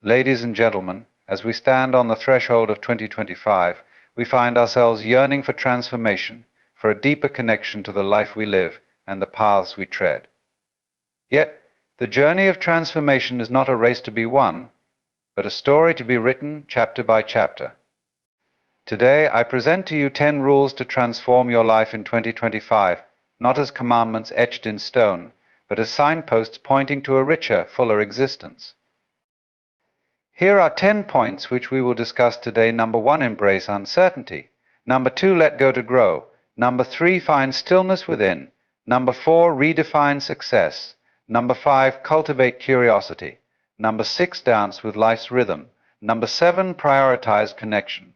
Ladies and gentlemen, as we stand on the threshold of 2025, we find ourselves yearning for transformation, for a deeper connection to the life we live and the paths we tread. Yet, the journey of transformation is not a race to be won, but a story to be written chapter by chapter. Today, I present to you 10 rules to transform your life in 2025, not as commandments etched in stone, but as signposts pointing to a richer, fuller existence. Here are 10 points which we will discuss today. Number 1, embrace uncertainty. Number 2, let go to grow. Number 3, find stillness within. Number 4, redefine success. Number 5, cultivate curiosity. Number 6, dance with life's rhythm. Number 7, prioritize connection.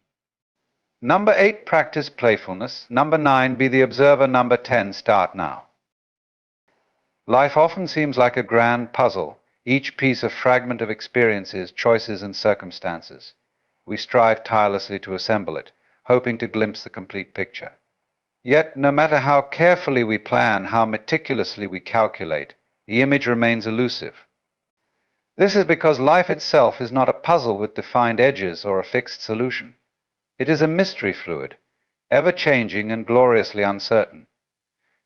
Number 8, practice playfulness. Number 9, be the observer. Number 10, start now. Life often seems like a grand puzzle, each piece a fragment of experiences, choices, and circumstances. We strive tirelessly to assemble it, hoping to glimpse the complete picture. Yet, no matter how carefully we plan, how meticulously we calculate, the image remains elusive. This is because life itself is not a puzzle with defined edges or a fixed solution. It is a mystery fluid, ever-changing and gloriously uncertain.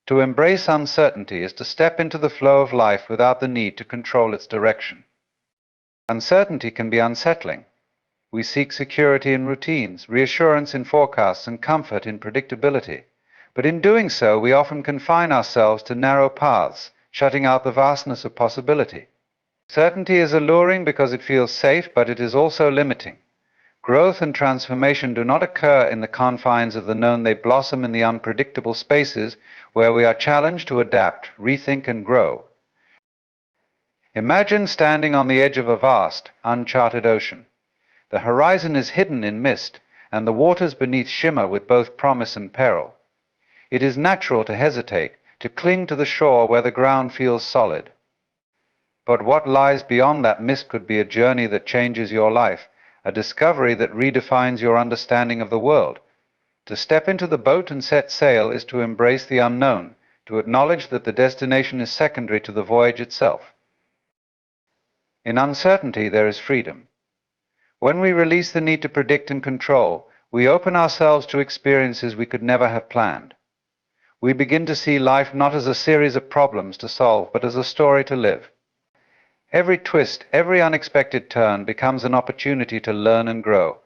To embrace uncertainty is to step into the flow of life without the need to control its direction. Uncertainty can be unsettling. We seek security in routines, reassurance in forecasts, and comfort in predictability. But in doing so, we often confine ourselves to narrow paths, shutting out the vastness of possibility. Certainty is alluring because it feels safe, but it is also limiting. Growth and transformation do not occur in the confines of the known, they blossom in the unpredictable spaces where we are challenged to adapt, rethink, and grow. Imagine standing on the edge of a vast, uncharted ocean. The horizon is hidden in mist, and the waters beneath shimmer with both promise and peril. It is natural to hesitate, to cling to the shore where the ground feels solid. But what lies beyond that mist could be a journey that changes your life, a discovery that redefines your understanding of the world. To step into the boat and set sail is to embrace the unknown, to acknowledge that the destination is secondary to the voyage itself. In uncertainty, there is freedom. When we release the need to predict and control, we open ourselves to experiences we could never have planned. We begin to see life not as a series of problems to solve, but as a story to live. Every twist, every unexpected turn becomes an opportunity to learn and grow.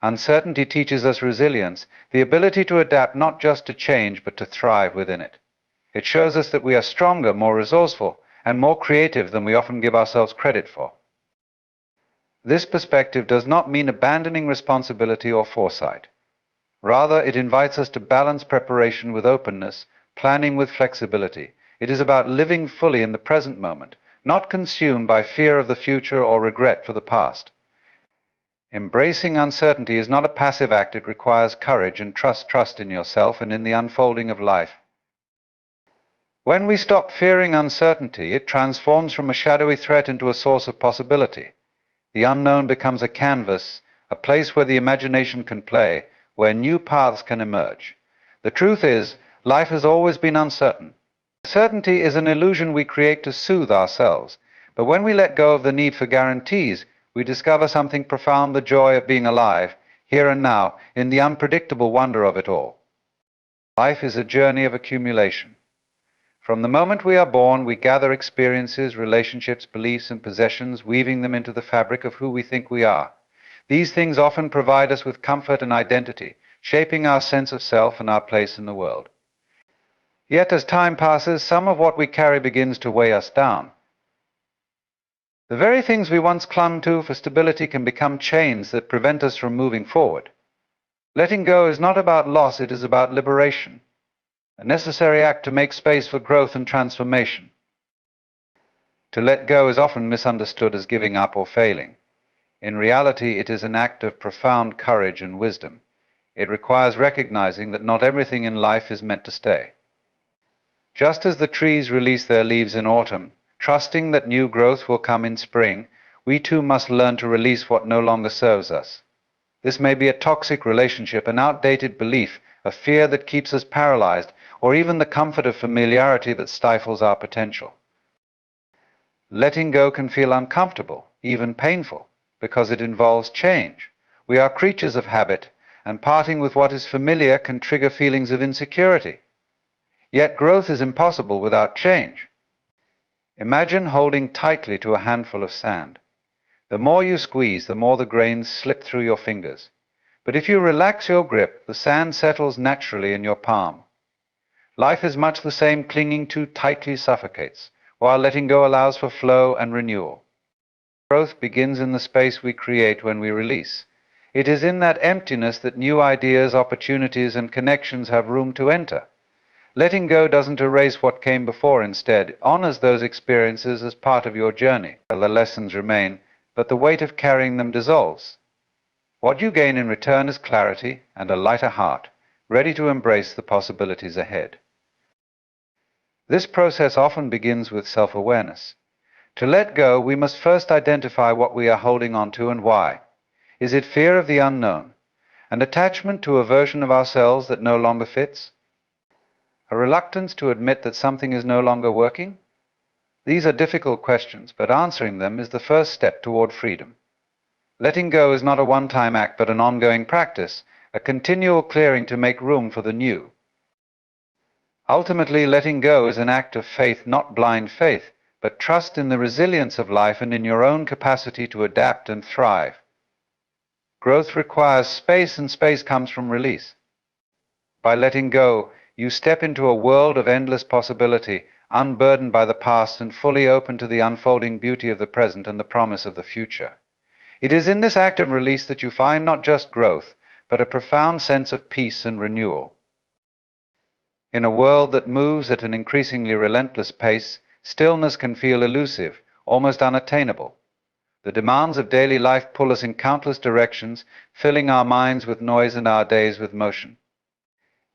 Uncertainty teaches us resilience, the ability to adapt not just to change, but to thrive within it. It shows us that we are stronger, more resourceful, and more creative than we often give ourselves credit for. This perspective does not mean abandoning responsibility or foresight. Rather, it invites us to balance preparation with openness, planning with flexibility. It is about living fully in the present moment, not consumed by fear of the future or regret for the past. Embracing uncertainty is not a passive act. It requires courage and trust in yourself and in the unfolding of life. When we stop fearing uncertainty, it transforms from a shadowy threat into a source of possibility. The unknown becomes a canvas, a place where the imagination can play, where new paths can emerge. The truth is, life has always been uncertain. Certainty is an illusion we create to soothe ourselves, but when we let go of the need for guarantees, we discover something profound, the joy of being alive, here and now, in the unpredictable wonder of it all. Life is a journey of accumulation. From the moment we are born, we gather experiences, relationships, beliefs, and possessions, weaving them into the fabric of who we think we are. These things often provide us with comfort and identity, shaping our sense of self and our place in the world. Yet as time passes, some of what we carry begins to weigh us down. The very things we once clung to for stability can become chains that prevent us from moving forward. Letting go is not about loss, it is about liberation, a necessary act to make space for growth and transformation. To let go is often misunderstood as giving up or failing. In reality, it is an act of profound courage and wisdom. It requires recognizing that not everything in life is meant to stay. Just as the trees release their leaves in autumn, trusting that new growth will come in spring, we too must learn to release what no longer serves us. This may be a toxic relationship, an outdated belief, a fear that keeps us paralyzed, or even the comfort of familiarity that stifles our potential. Letting go can feel uncomfortable, even painful. because it involves change. We are creatures of habit, and parting with what is familiar can trigger feelings of insecurity. Yet growth is impossible without change. Imagine holding tightly to a handful of sand. The more you squeeze, the more the grains slip through your fingers. But if you relax your grip, the sand settles naturally in your palm. Life is much the same. Clinging too tightly suffocates, while letting go allows for flow and renewal. Growth begins in the space we create when we release. It is in that emptiness that new ideas, opportunities, and connections have room to enter. Letting go doesn't erase what came before. Instead, it honors those experiences as part of your journey. The lessons remain, but the weight of carrying them dissolves. What you gain in return is clarity and a lighter heart, ready to embrace the possibilities ahead. This process often begins with self-awareness. To let go, we must first identify what we are holding on to and why. Is it fear of the unknown? An attachment to a version of ourselves that no longer fits? A reluctance to admit that something is no longer working? These are difficult questions, but answering them is the first step toward freedom. Letting go is not a one-time act, but an ongoing practice, a continual clearing to make room for the new. Ultimately, letting go is an act of faith, not blind faith, but trust in the resilience of life and in your own capacity to adapt and thrive. Growth requires space, and space comes from release. By letting go, you step into a world of endless possibility, unburdened by the past and fully open to the unfolding beauty of the present and the promise of the future. It is in this act of release that you find not just growth, but a profound sense of peace and renewal. In a world that moves at an increasingly relentless pace, stillness can feel elusive, almost unattainable. The demands of daily life pull us in countless directions, filling our minds with noise and our days with motion.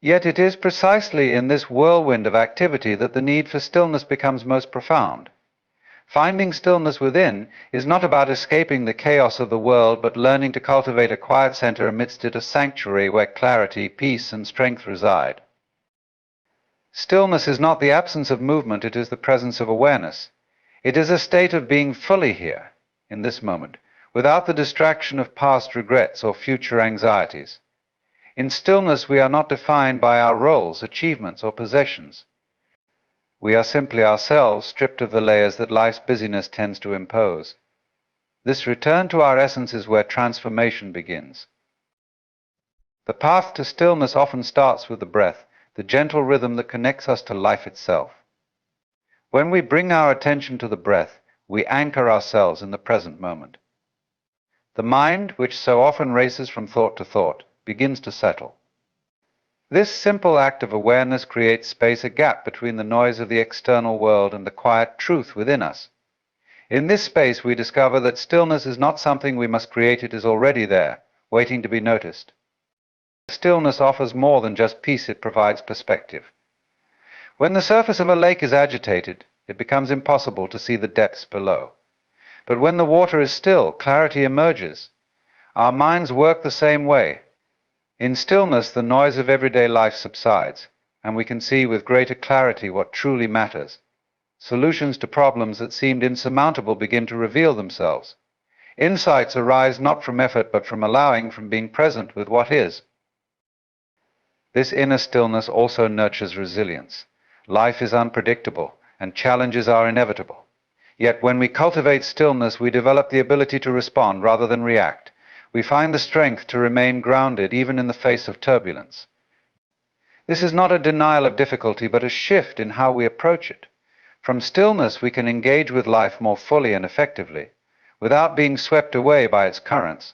Yet it is precisely in this whirlwind of activity that the need for stillness becomes most profound. Finding stillness within is not about escaping the chaos of the world, but learning to cultivate a quiet center amidst it, a sanctuary where clarity, peace, and strength reside. Stillness is not the absence of movement, it is the presence of awareness. It is a state of being fully here, in this moment, without the distraction of past regrets or future anxieties. In stillness, we are not defined by our roles, achievements, or possessions. We are simply ourselves, stripped of the layers that life's busyness tends to impose. This return to our essence is where transformation begins. The path to stillness often starts with the breath, the gentle rhythm that connects us to life itself. When we bring our attention to the breath, we anchor ourselves in the present moment. The mind, which so often races from thought to thought, begins to settle. This simple act of awareness creates space, a gap between the noise of the external world and the quiet truth within us. In this space, we discover that stillness is not something we must create, it is already there, waiting to be noticed. Stillness offers more than just peace, it provides perspective. When the surface of a lake is agitated, it becomes impossible to see the depths below. But when the water is still, clarity emerges. Our minds work the same way. In stillness, the noise of everyday life subsides, and we can see with greater clarity what truly matters. Solutions to problems that seemed insurmountable begin to reveal themselves. Insights arise not from effort, but from allowing, from being present with what is. This inner stillness also nurtures resilience. Life is unpredictable, and challenges are inevitable. Yet when we cultivate stillness, we develop the ability to respond rather than react. We find the strength to remain grounded even in the face of turbulence. This is not a denial of difficulty, but a shift in how we approach it. From stillness, we can engage with life more fully and effectively, without being swept away by its currents.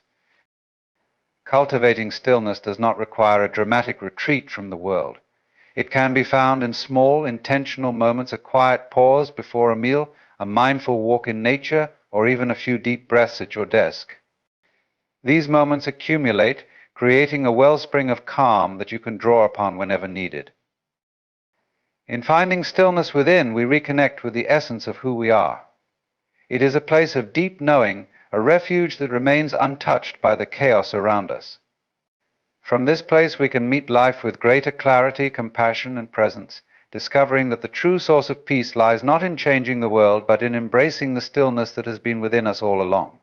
Cultivating stillness does not require a dramatic retreat from the world. It can be found in small, intentional moments, a quiet pause before a meal, a mindful walk in nature, or even a few deep breaths at your desk. These moments accumulate, creating a wellspring of calm that you can draw upon whenever needed. In finding stillness within, we reconnect with the essence of who we are. It is a place of deep knowing, a refuge that remains untouched by the chaos around us. From this place, we can meet life with greater clarity, compassion, and presence, discovering that the true source of peace lies not in changing the world, but in embracing the stillness that has been within us all along.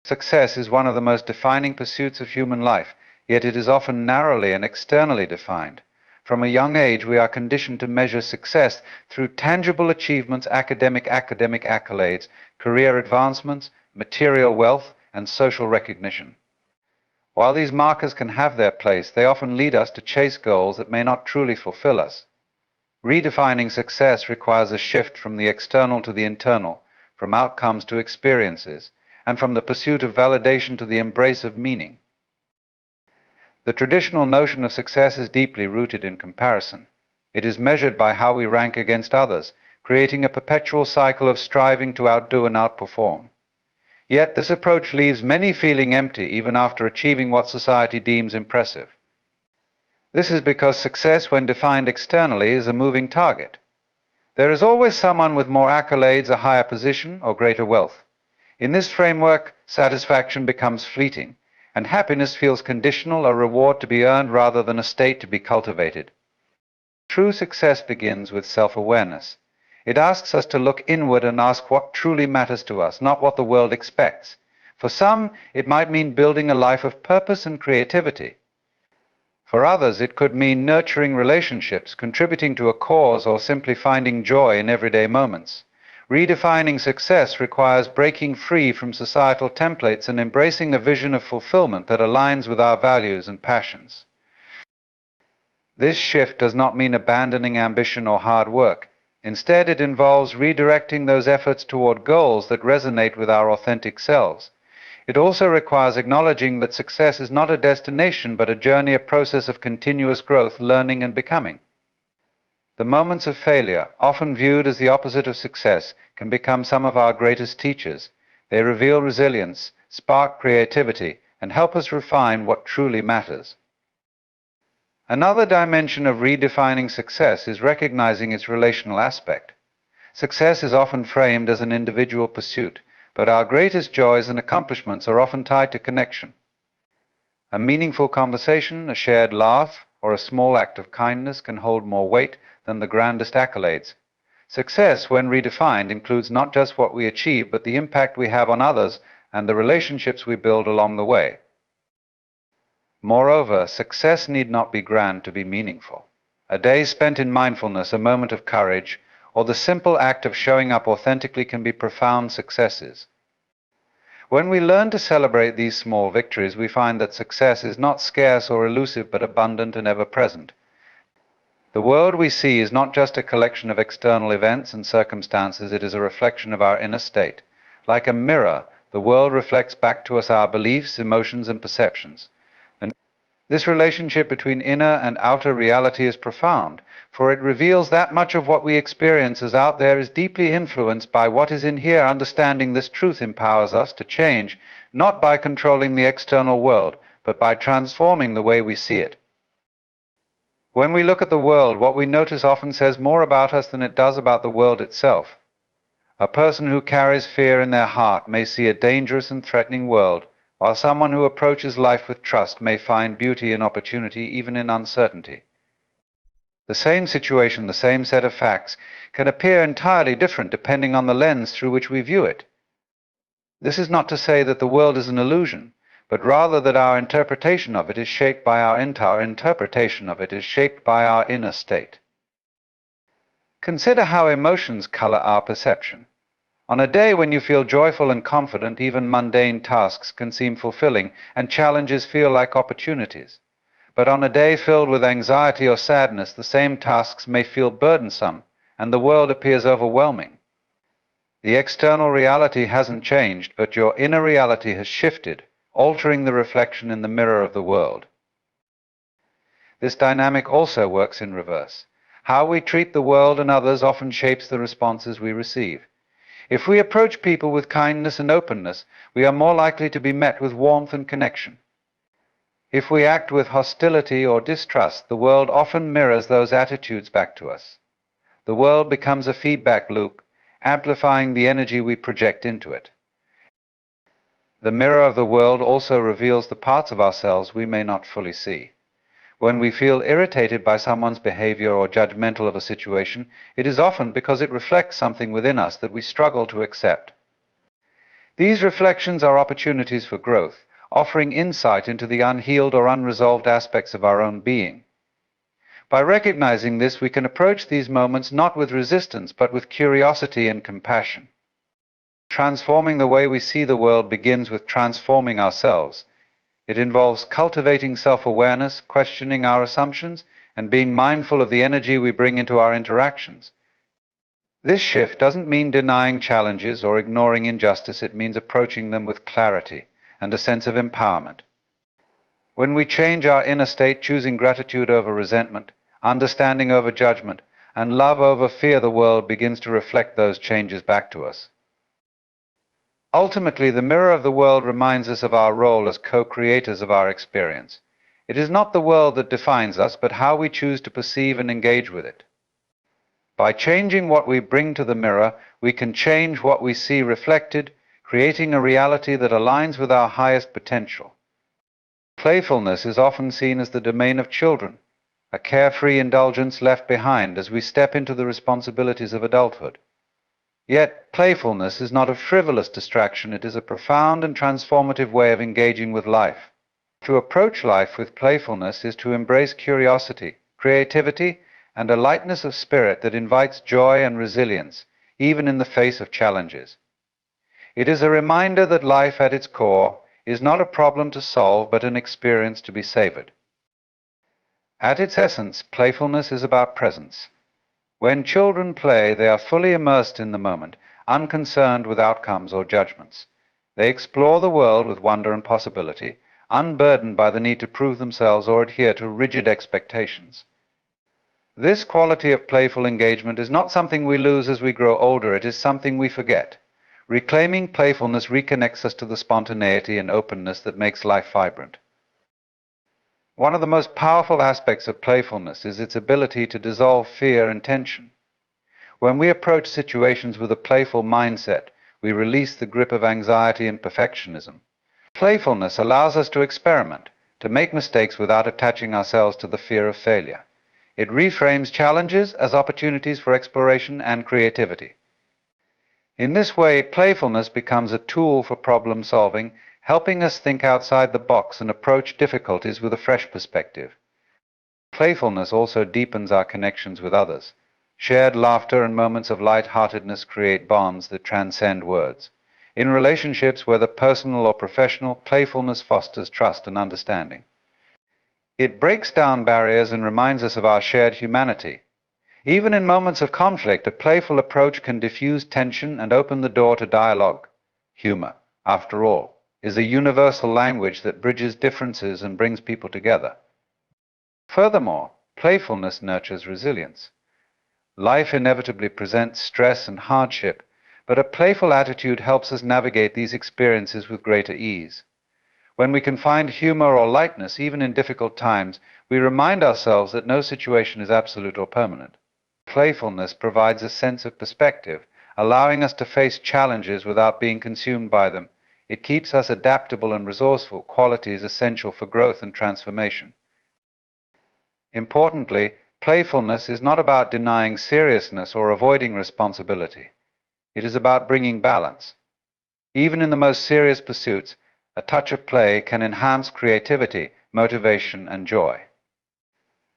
Success is one of the most defining pursuits of human life, yet it is often narrowly and externally defined. From a young age, we are conditioned to measure success through tangible achievements, academic accolades, career advancements, material wealth, and social recognition. While these markers can have their place, they often lead us to chase goals that may not truly fulfill us. Redefining success requires a shift from the external to the internal, from outcomes to experiences, and from the pursuit of validation to the embrace of meaning. The traditional notion of success is deeply rooted in comparison. It is measured by how we rank against others, creating a perpetual cycle of striving to outdo and outperform. Yet this approach leaves many feeling empty even after achieving what society deems impressive. This is because success, when defined externally, is a moving target. There is always someone with more accolades, a higher position, or greater wealth. In this framework, satisfaction becomes fleeting, and happiness feels conditional, a reward to be earned rather than a state to be cultivated. True success begins with self-awareness. It asks us to look inward and ask what truly matters to us, not what the world expects. For some, it might mean building a life of purpose and creativity. For others, it could mean nurturing relationships, contributing to a cause, or simply finding joy in everyday moments. Redefining success requires breaking free from societal templates and embracing a vision of fulfillment that aligns with our values and passions. This shift does not mean abandoning ambition or hard work. Instead, it involves redirecting those efforts toward goals that resonate with our authentic selves. It also requires acknowledging that success is not a destination but a journey, a process of continuous growth, learning, and becoming. The moments of failure, often viewed as the opposite of success, can become some of our greatest teachers. They reveal resilience, spark creativity, and help us refine what truly matters. Another dimension of redefining success is recognizing its relational aspect. Success is often framed as an individual pursuit, but our greatest joys and accomplishments are often tied to connection. A meaningful conversation, a shared laugh, or a small act of kindness can hold more weight than the grandest accolades. Success, when redefined, includes not just what we achieve, but the impact we have on others and the relationships we build along the way. Moreover, success need not be grand to be meaningful. A day spent in mindfulness, a moment of courage, or the simple act of showing up authentically can be profound successes. When we learn to celebrate these small victories, we find that success is not scarce or elusive, but abundant and ever-present. The world we see is not just a collection of external events and circumstances, it is a reflection of our inner state. Like a mirror, the world reflects back to us our beliefs, emotions, and perceptions. This relationship between inner and outer reality is profound, for it reveals that much of what we experience as out there is deeply influenced by what is in here. Understanding this truth empowers us to change, not by controlling the external world, but by transforming the way we see it. When we look at the world, what we notice often says more about us than it does about the world itself. A person who carries fear in their heart may see a dangerous and threatening world, while someone who approaches life with trust may find beauty and opportunity even in uncertainty. The same situation, the same set of facts, can appear entirely different depending on the lens through which we view it. This is not to say that the world is an illusion, but rather that our interpretation of it is shaped by our inner state. Consider how emotions color our perception. On a day when you feel joyful and confident, even mundane tasks can seem fulfilling and challenges feel like opportunities. But on a day filled with anxiety or sadness, the same tasks may feel burdensome and the world appears overwhelming. The external reality hasn't changed, but your inner reality has shifted, altering the reflection in the mirror of the world. This dynamic also works in reverse. How we treat the world and others often shapes the responses we receive. If we approach people with kindness and openness, we are more likely to be met with warmth and connection. If we act with hostility or distrust, the world often mirrors those attitudes back to us. The world becomes a feedback loop, amplifying the energy we project into it. The mirror of the world also reveals the parts of ourselves we may not fully see. When we feel irritated by someone's behavior or judgmental of a situation, it is often because it reflects something within us that we struggle to accept. These reflections are opportunities for growth, offering insight into the unhealed or unresolved aspects of our own being. By recognizing this, we can approach these moments not with resistance, but with curiosity and compassion. Transforming the way we see the world begins with transforming ourselves. It involves cultivating self-awareness, questioning our assumptions, and being mindful of the energy we bring into our interactions. This shift doesn't mean denying challenges or ignoring injustice, it means approaching them with clarity and a sense of empowerment. When we change our inner state, choosing gratitude over resentment, understanding over judgment, and love over fear, the world begins to reflect those changes back to us. Ultimately, the mirror of the world reminds us of our role as co-creators of our experience. It is not the world that defines us, but how we choose to perceive and engage with it. By changing what we bring to the mirror, we can change what we see reflected, creating a reality that aligns with our highest potential. Playfulness is often seen as the domain of children, a carefree indulgence left behind as we step into the responsibilities of adulthood. Yet, playfulness is not a frivolous distraction, it is a profound and transformative way of engaging with life. To approach life with playfulness is to embrace curiosity, creativity, and a lightness of spirit that invites joy and resilience, even in the face of challenges. It is a reminder that life at its core is not a problem to solve, but an experience to be savored. At its essence, playfulness is about presence. When children play, they are fully immersed in the moment, unconcerned with outcomes or judgments. They explore the world with wonder and possibility, unburdened by the need to prove themselves or adhere to rigid expectations. This quality of playful engagement is not something we lose as we grow older, it is something we forget. Reclaiming playfulness reconnects us to the spontaneity and openness that makes life vibrant. One of the most powerful aspects of playfulness is its ability to dissolve fear and tension. When we approach situations with a playful mindset, we release the grip of anxiety and perfectionism. Playfulness allows us to experiment, to make mistakes without attaching ourselves to the fear of failure. It reframes challenges as opportunities for exploration and creativity. In this way, playfulness becomes a tool for problem solving, helping us think outside the box and approach difficulties with a fresh perspective. Playfulness also deepens our connections with others. Shared laughter and moments of light-heartedness create bonds that transcend words. In relationships, whether personal or professional, playfulness fosters trust and understanding. It breaks down barriers and reminds us of our shared humanity. Even in moments of conflict, a playful approach can diffuse tension and open the door to dialogue. Humor, after all, is a universal language that bridges differences and brings people together. Furthermore, playfulness nurtures resilience. Life inevitably presents stress and hardship, but a playful attitude helps us navigate these experiences with greater ease. When we can find humor or lightness, even in difficult times, we remind ourselves that no situation is absolute or permanent. Playfulness provides a sense of perspective, allowing us to face challenges without being consumed by them. It keeps us adaptable and resourceful, qualities essential for growth and transformation. Importantly, playfulness is not about denying seriousness or avoiding responsibility. It is about bringing balance. Even in the most serious pursuits, a touch of play can enhance creativity, motivation, and joy.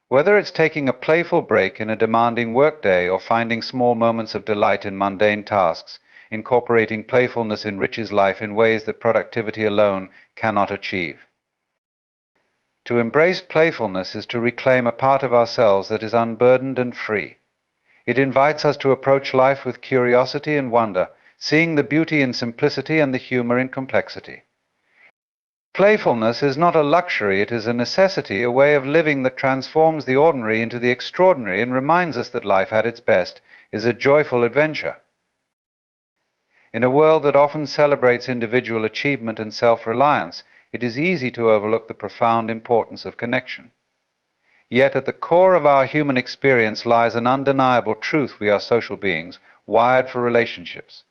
Whether it's taking a playful break in a demanding workday or finding small moments of delight in mundane tasks, incorporating playfulness enriches life in ways that productivity alone cannot achieve. To embrace playfulness is to reclaim a part of ourselves that is unburdened and free. It invites us to approach life with curiosity and wonder, seeing the beauty in simplicity and the humor in complexity. Playfulness is not a luxury, it is a necessity, a way of living that transforms the ordinary into the extraordinary and reminds us that life at its best is a joyful adventure. In a world that often celebrates individual achievement and self-reliance, it is easy to overlook the profound importance of connection. Yet at the core of our human experience lies an undeniable truth: we are social beings, wired for relationships.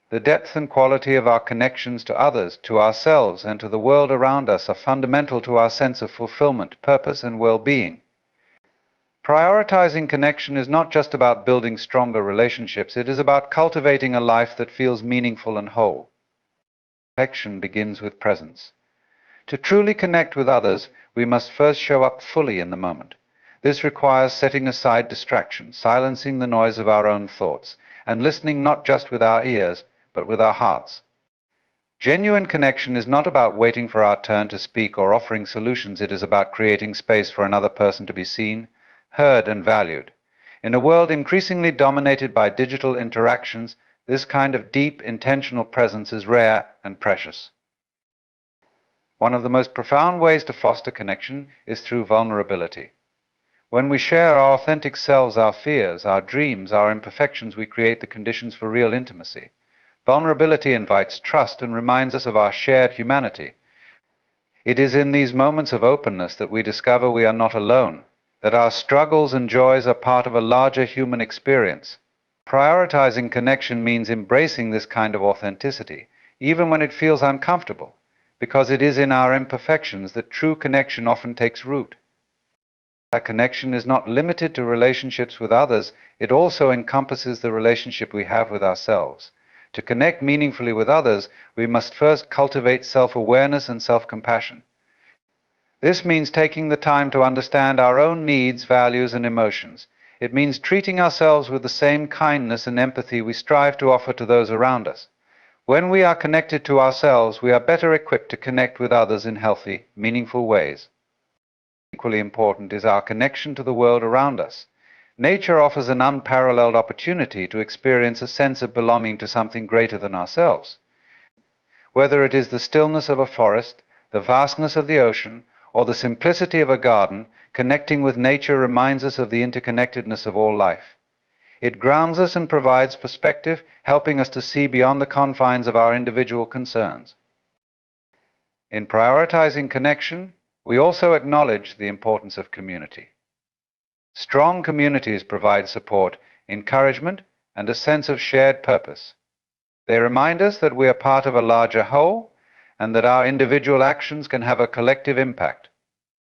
The depth and quality of our connections to others, to ourselves, and to the world around us are fundamental to our sense of fulfillment, purpose, and well-being. Prioritizing connection is not just about building stronger relationships, it is about cultivating a life that feels meaningful and whole. connection begins with presence. To truly connect with others, we must first show up fully in the moment. This requires setting aside distractions, silencing the noise of our own thoughts, and listening not just with our ears, but with our hearts. Genuine connection is not about waiting for our turn to speak or offering solutions. It is about creating space for another person to be seen, heard, and valued. In a world increasingly dominated by digital interactions, this kind of deep, intentional presence is rare and precious. One of the most profound ways to foster connection is through vulnerability. When we share our authentic selves, our fears, our dreams, our imperfections, we create the conditions for real intimacy. Vulnerability invites trust and reminds us of our shared humanity. It is in these moments of openness that we discover we are not alone, that our struggles and joys are part of a larger human experience. Prioritizing connection means embracing this kind of authenticity, even when it feels uncomfortable, because it is in our imperfections that true connection often takes root. That connection is not limited to relationships with others, it also encompasses the relationship we have with ourselves. To connect meaningfully with others, we must first cultivate self-awareness and self-compassion. This means taking the time to understand our own needs, values, and emotions. It means treating ourselves with the same kindness and empathy we strive to offer to those around us. When we are connected to ourselves, we are better equipped to connect with others in healthy, meaningful ways. Equally important is our connection to the world around us. Nature offers an unparalleled opportunity to experience a sense of belonging to something greater than ourselves. Whether it is the stillness of a forest, the vastness of the ocean, or the simplicity of a garden, connecting with nature reminds us of the interconnectedness of all life. It grounds us and provides perspective, helping us to see beyond the confines of our individual concerns. In prioritizing connection, we also acknowledge the importance of community. Strong communities provide support, encouragement, and a sense of shared purpose. They remind us that we are part of a larger whole and that our individual actions can have a collective impact.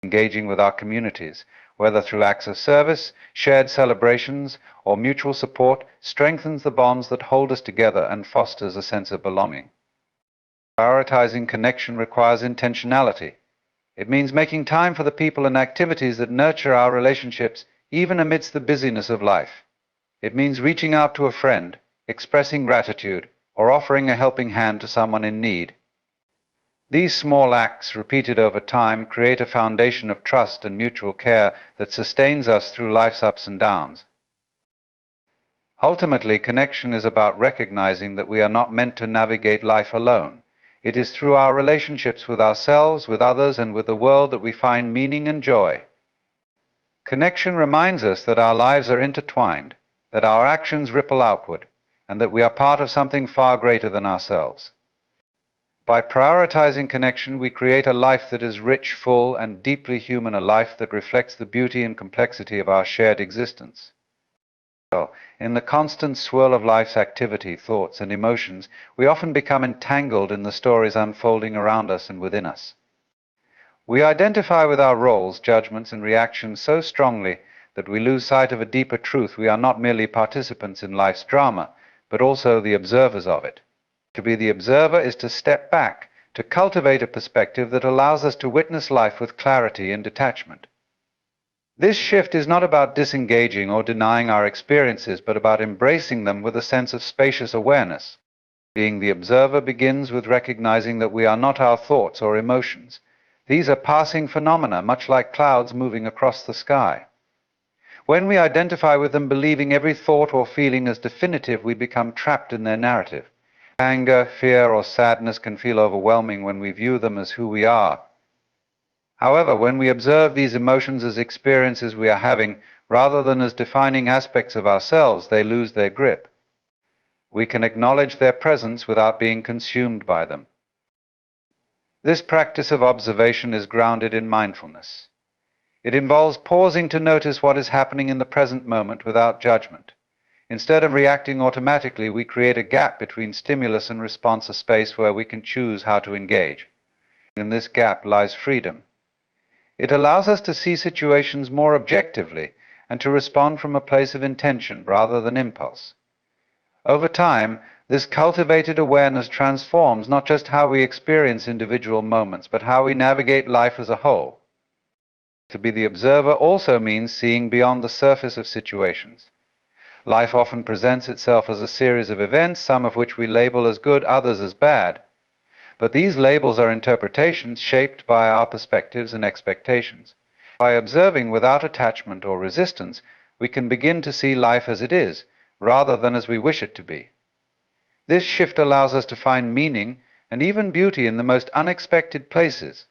Engaging with our communities, whether through acts of service, shared celebrations, or mutual support, strengthens the bonds that hold us together and fosters a sense of belonging. Prioritizing connection requires intentionality. It means making time for the people and activities that nurture our relationships, even amidst the busyness of life. It means reaching out to a friend, expressing gratitude, or offering a helping hand to someone in need. These small acts, repeated over time, create a foundation of trust and mutual care that sustains us through life's ups and downs. Ultimately, connection is about recognizing that we are not meant to navigate life alone. It is through our relationships with ourselves, with others, and with the world that we find meaning and joy. Connection reminds us that our lives are intertwined, that our actions ripple outward, and that we are part of something far greater than ourselves. By prioritizing connection, we create a life that is rich, full, and deeply human, a life that reflects the beauty and complexity of our shared existence. In the constant swirl of life's activity, thoughts, and emotions, we often become entangled in the stories unfolding around us and within us. We identify with our roles, judgments, and reactions so strongly that we lose sight of a deeper truth. We are not merely participants in life's drama, but also the observers of it. To be the observer is to step back, to cultivate a perspective that allows us to witness life with clarity and detachment. This shift is not about disengaging or denying our experiences, but about embracing them with a sense of spacious awareness. Being the observer begins with recognizing that we are not our thoughts or emotions. These are passing phenomena, much like clouds moving across the sky. When we identify with them, believing every thought or feeling as definitive, we become trapped in their narrative. Anger, fear, or sadness can feel overwhelming when we view them as who we are. However, when we observe these emotions as experiences we are having, rather than as defining aspects of ourselves, they lose their grip. We can acknowledge their presence without being consumed by them. This practice of observation is grounded in mindfulness. It involves pausing to notice what is happening in the present moment without judgment. Instead of reacting automatically, we create a gap between stimulus and response, a space where we can choose how to engage. In this gap lies freedom. It allows us to see situations more objectively and to respond from a place of intention rather than impulse. Over time, This cultivated awareness transforms not just how we experience individual moments, but how we navigate life as a whole. To be the observer also means seeing beyond the surface of situations. Life often presents itself as a series of events, some of which we label as good, others as bad. But these labels are interpretations shaped by our perspectives and expectations. By observing without attachment or resistance, we can begin to see life as it is, rather than as we wish it to be. This shift allows us to find meaning and even beauty in the most unexpected places.